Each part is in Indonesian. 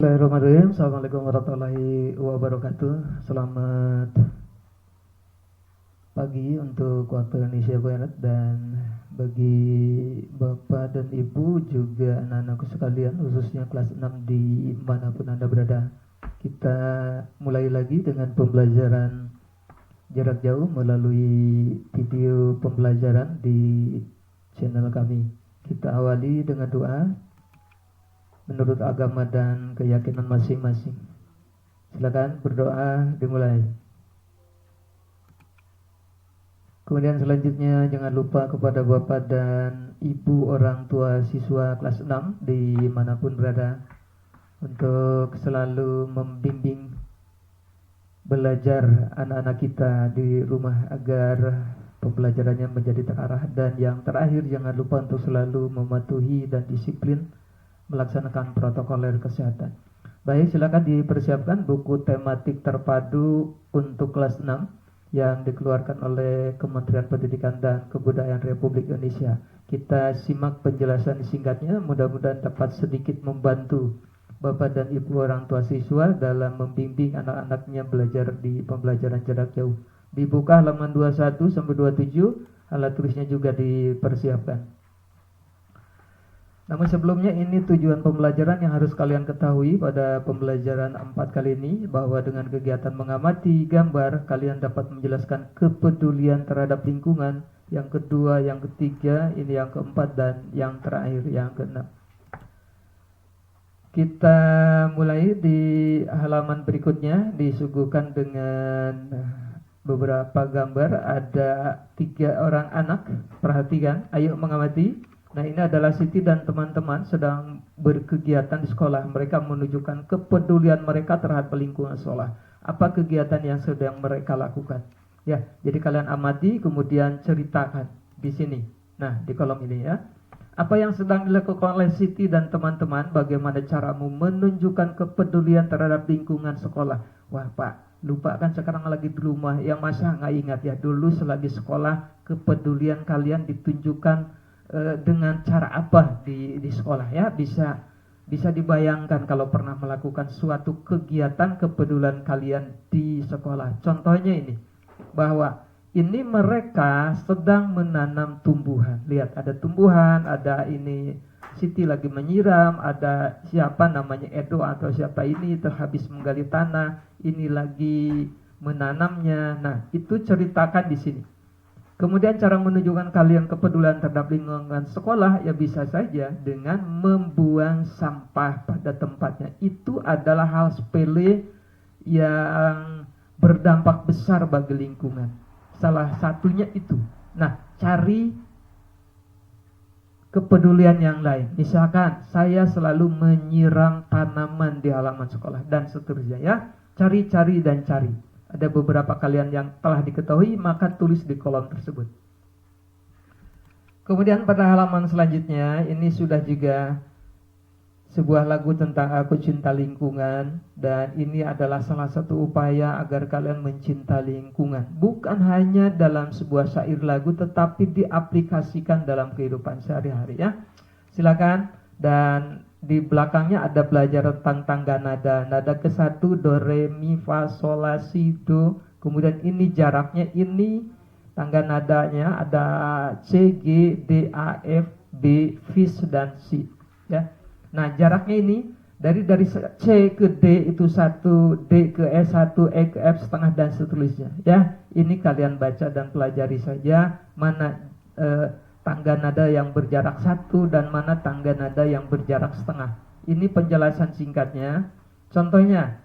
Bismillahirrahmanirrahim. Assalamualaikum warahmatullahi wabarakatuh. Selamat pagi untuk waktu Indonesia Barat, dan bagi Bapak dan Ibu juga anak-anakku sekalian, khususnya kelas 6 di manapun Anda berada. Kita mulai lagi dengan pembelajaran jarak jauh melalui video pembelajaran di channel kami. Kita awali dengan doa menurut agama dan keyakinan masing-masing. Silakan berdoa, dimulai. Kemudian selanjutnya jangan lupa kepada Bapak dan Ibu orang tua siswa kelas 6 dimanapun berada untuk selalu membimbing belajar anak-anak kita di rumah agar pembelajarannya menjadi terarah. Dan yang terakhir, jangan lupa untuk selalu mematuhi dan disiplin melaksanakan protokoler kesehatan. Baik, silakan dipersiapkan buku tematik terpadu untuk kelas 6 yang dikeluarkan oleh Kementerian Pendidikan dan Kebudayaan Republik Indonesia. Kita simak penjelasan singkatnya, mudah-mudahan dapat sedikit membantu Bapak dan Ibu orang tua siswa dalam membimbing anak-anaknya belajar di pembelajaran jarak jauh. Dibuka halaman 21 sampai 27, alat tulisnya juga dipersiapkan. Namun sebelumnya, ini tujuan pembelajaran yang harus kalian ketahui pada pembelajaran 4 kali ini, bahwa dengan kegiatan mengamati gambar, kalian dapat menjelaskan kepedulian terhadap lingkungan. Yang kedua, yang ketiga, ini yang keempat, dan yang terakhir, yang keenam. Kita mulai di halaman berikutnya, disuguhkan dengan beberapa gambar. Ada 3 orang anak, perhatikan, ayo mengamati. Nah, ini adalah Siti dan teman-teman sedang berkegiatan di sekolah. Mereka menunjukkan kepedulian mereka terhadap lingkungan sekolah. Apa kegiatan yang sedang mereka lakukan? Ya, jadi kalian amati, kemudian ceritakan di sini. Nah, di kolom ini ya. Apa yang sedang dilakukan oleh Siti dan teman-teman? Bagaimana caramu menunjukkan kepedulian terhadap lingkungan sekolah? Wah, Pak, lupa kan sekarang lagi di rumah. Yang masa nggak ingat ya, dulu selagi sekolah kepedulian kalian ditunjukkan dengan cara apa di sekolah ya. Bisa dibayangkan kalau pernah melakukan suatu kegiatan kepedulian kalian di sekolah. Contohnya ini, bahwa ini mereka sedang menanam tumbuhan. Lihat, ada tumbuhan, ada ini Siti lagi menyiram, ada siapa namanya Edo atau siapa ini habis menggali tanah, ini lagi menanamnya. Nah, itu ceritakan di sini. Kemudian cara menunjukkan kalian kepedulian terhadap lingkungan sekolah, ya bisa saja dengan membuang sampah pada tempatnya. Itu adalah hal sepele yang berdampak besar bagi lingkungan. Salah satunya itu. Nah, cari kepedulian yang lain. Misalkan saya selalu menyiram tanaman di halaman sekolah dan seterusnya ya. Cari dan cari. Ada beberapa kalian yang telah diketahui, maka tulis di kolom tersebut. Kemudian pada halaman selanjutnya, ini sudah juga sebuah lagu tentang Aku Cinta Lingkungan. Dan ini adalah salah satu upaya agar kalian mencinta lingkungan. Bukan hanya dalam sebuah syair lagu, tetapi diaplikasikan dalam kehidupan sehari-hari ya. Silakan. Dan di belakangnya ada belajar tentang tangga nada. Nada ke-1 do, re, mi, fa, sol, la, si, do. Kemudian ini jaraknya, ini tangga nadanya ada C, G, D, A, F, B, fis, dan si ya. Nah, jaraknya ini dari C ke D itu 1, D ke E 1, E ke F setengah, dan seterusnya ya. Ini kalian baca dan pelajari saja mana tangga nada yang berjarak 1 dan mana tangga nada yang berjarak setengah. Ini penjelasan singkatnya. Contohnya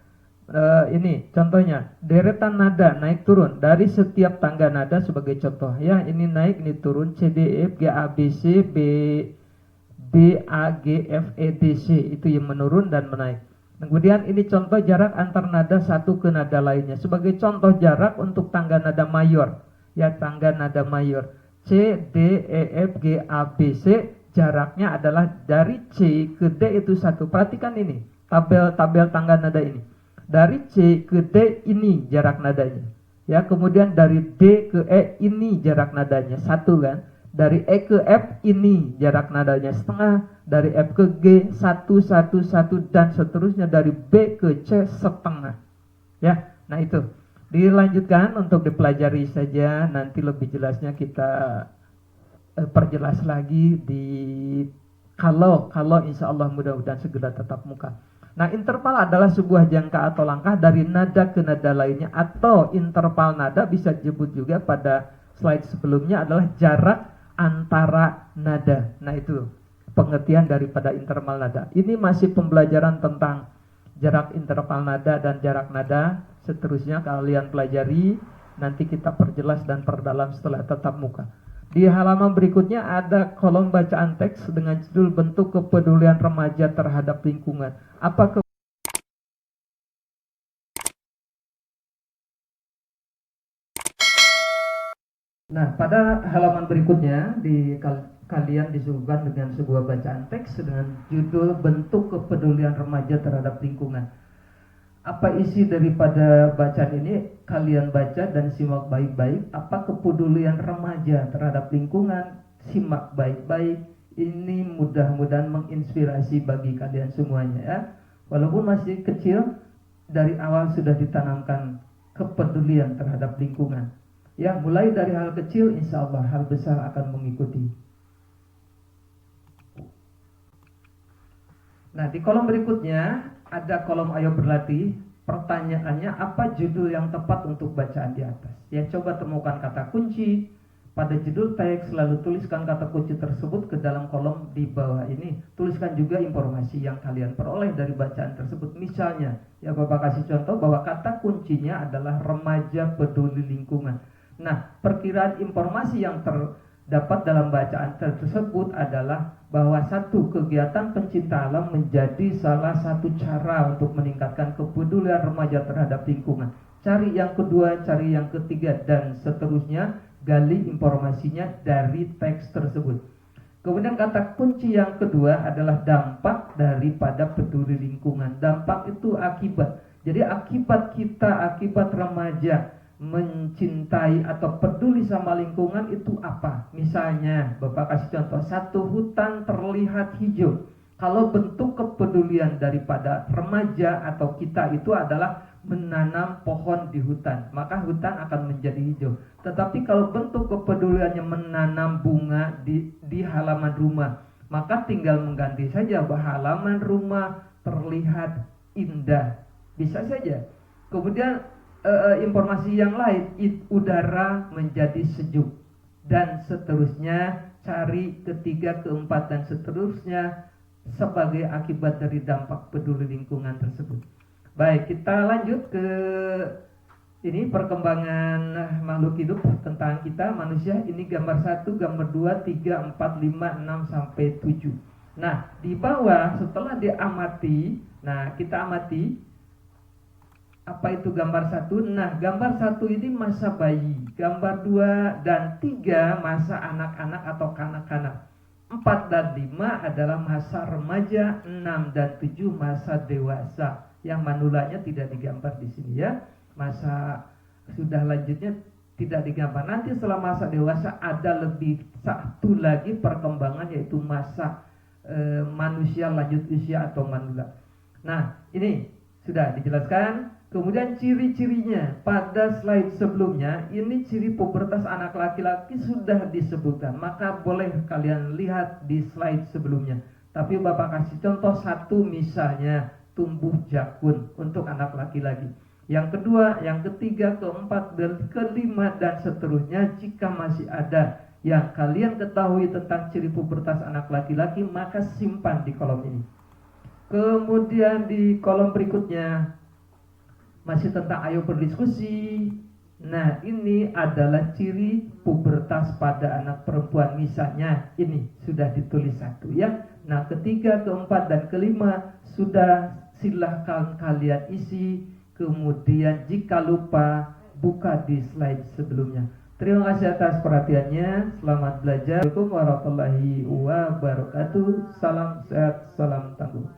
ini contohnya, deretan nada naik turun dari setiap tangga nada sebagai contoh ya. Ini naik, ini turun, C, D, E, F, G, A, B, C, B, A, G, F, E, D, C. Itu yang menurun dan menaik. Kemudian ini contoh jarak antar nada satu ke nada lainnya. Sebagai contoh jarak untuk tangga nada mayor ya, tangga nada mayor C, D, E, F, G, A, B, C, jaraknya adalah dari C ke D itu 1. Perhatikan ini, tabel tangga nada ini. Dari C ke D ini jarak nadanya. Ya, kemudian dari D ke E ini jarak nadanya 1 kan. Dari E ke F ini jarak nadanya setengah, dari F ke G 1, 1, 1 dan seterusnya, dari B ke C setengah. Ya, nah itu dilanjutkan untuk dipelajari saja, nanti lebih jelasnya kita perjelas lagi di kalau insya Allah mudah-mudahan segera tatap muka. Nah, interval adalah sebuah jangka atau langkah dari nada ke nada lainnya, atau interval nada bisa disebut juga pada slide sebelumnya adalah jarak antara nada. Nah, itu pengertian daripada interval nada. Ini masih pembelajaran tentang jarak interval nada dan jarak nada. Seterusnya kalian pelajari, nanti kita perjelas dan perdalam setelah tatap muka. Di halaman berikutnya ada kolom bacaan teks dengan judul bentuk kepedulian remaja terhadap lingkungan. Nah, pada halaman berikutnya kalian disuguhkan dengan sebuah bacaan teks dengan judul bentuk kepedulian remaja terhadap lingkungan. Apa isi daripada bacaan ini? Kalian baca dan simak baik-baik. Apa kepedulian remaja terhadap lingkungan? Simak baik-baik. Ini mudah-mudahan menginspirasi bagi kalian semuanya ya. Walaupun masih kecil, dari awal sudah ditanamkan kepedulian terhadap lingkungan. Ya, mulai dari hal kecil, insya Allah hal besar akan mengikuti. Nah, di kolom berikutnya ada kolom ayo berlatih. Pertanyaannya, apa judul yang tepat untuk bacaan di atas? Ya, coba temukan kata kunci pada judul teks, lalu tuliskan kata kunci tersebut ke dalam kolom di bawah ini. Tuliskan juga informasi yang kalian peroleh dari bacaan tersebut. Misalnya, ya Bapak kasih contoh bahwa kata kuncinya adalah remaja peduli lingkungan. Nah, perkiraan informasi yang terdapat dalam bacaan tersebut adalah bahwa satu, kegiatan pencinta alam menjadi salah satu cara untuk meningkatkan kepedulian remaja terhadap lingkungan. Cari yang kedua, cari yang ketiga, dan seterusnya, gali informasinya dari teks tersebut. Kemudian kata kunci yang kedua adalah dampak daripada peduli lingkungan. Dampak itu akibat. Jadi akibat remaja mencintai atau peduli sama lingkungan itu apa? Misalnya, Bapak kasih contoh, satu, hutan terlihat hijau. Kalau bentuk kepedulian daripada remaja atau kita itu adalah menanam pohon di hutan, maka hutan akan menjadi hijau. Tetapi kalau bentuk kepeduliannya menanam bunga di halaman rumah, maka tinggal mengganti saja bahwa halaman rumah terlihat indah. Bisa saja. Kemudian informasi yang lain, udara menjadi sejuk, dan seterusnya, cari ketiga, keempat, dan seterusnya sebagai akibat dari dampak peduli lingkungan tersebut. Baik, kita lanjut ke ini perkembangan makhluk hidup tentang kita manusia. Ini gambar 1, gambar 2, 3, 4, 5, 6 sampai 7. Nah, di bawah setelah diamati, nah kita amati apa itu gambar 1? Nah, gambar 1 ini masa bayi, gambar 2 dan 3 masa anak-anak atau kanak-kanak, 4 dan 5 adalah masa remaja, 6 dan 7 masa dewasa. Yang manulanya tidak digambar di sini ya. Masa sudah lanjutnya tidak digambar. Nanti setelah masa dewasa ada lebih satu lagi perkembangan, yaitu masa manusia lanjut usia atau manula. Nah, ini sudah dijelaskan. Kemudian ciri-cirinya pada slide sebelumnya, ini ciri pubertas anak laki-laki sudah disebutkan, maka boleh kalian lihat di slide sebelumnya. Tapi Bapak kasih contoh satu, misalnya tumbuh jakun untuk anak laki-laki. Yang kedua, yang ketiga, keempat, dan kelima, dan seterusnya. Jika masih ada yang kalian ketahui tentang ciri pubertas anak laki-laki, maka simpan di kolom ini. Kemudian di kolom berikutnya masih tentang ayo berdiskusi. Nah, ini adalah ciri pubertas pada anak perempuan. Misalnya ini sudah ditulis satu ya. Nah, ketiga, keempat, dan kelima sudah, silahkan kalian isi. Kemudian jika lupa, buka di slide sebelumnya. Terima kasih atas perhatiannya. Selamat belajar. Assalamualaikum warahmatullahi wabarakatuh. Salam sehat, salam tangguh.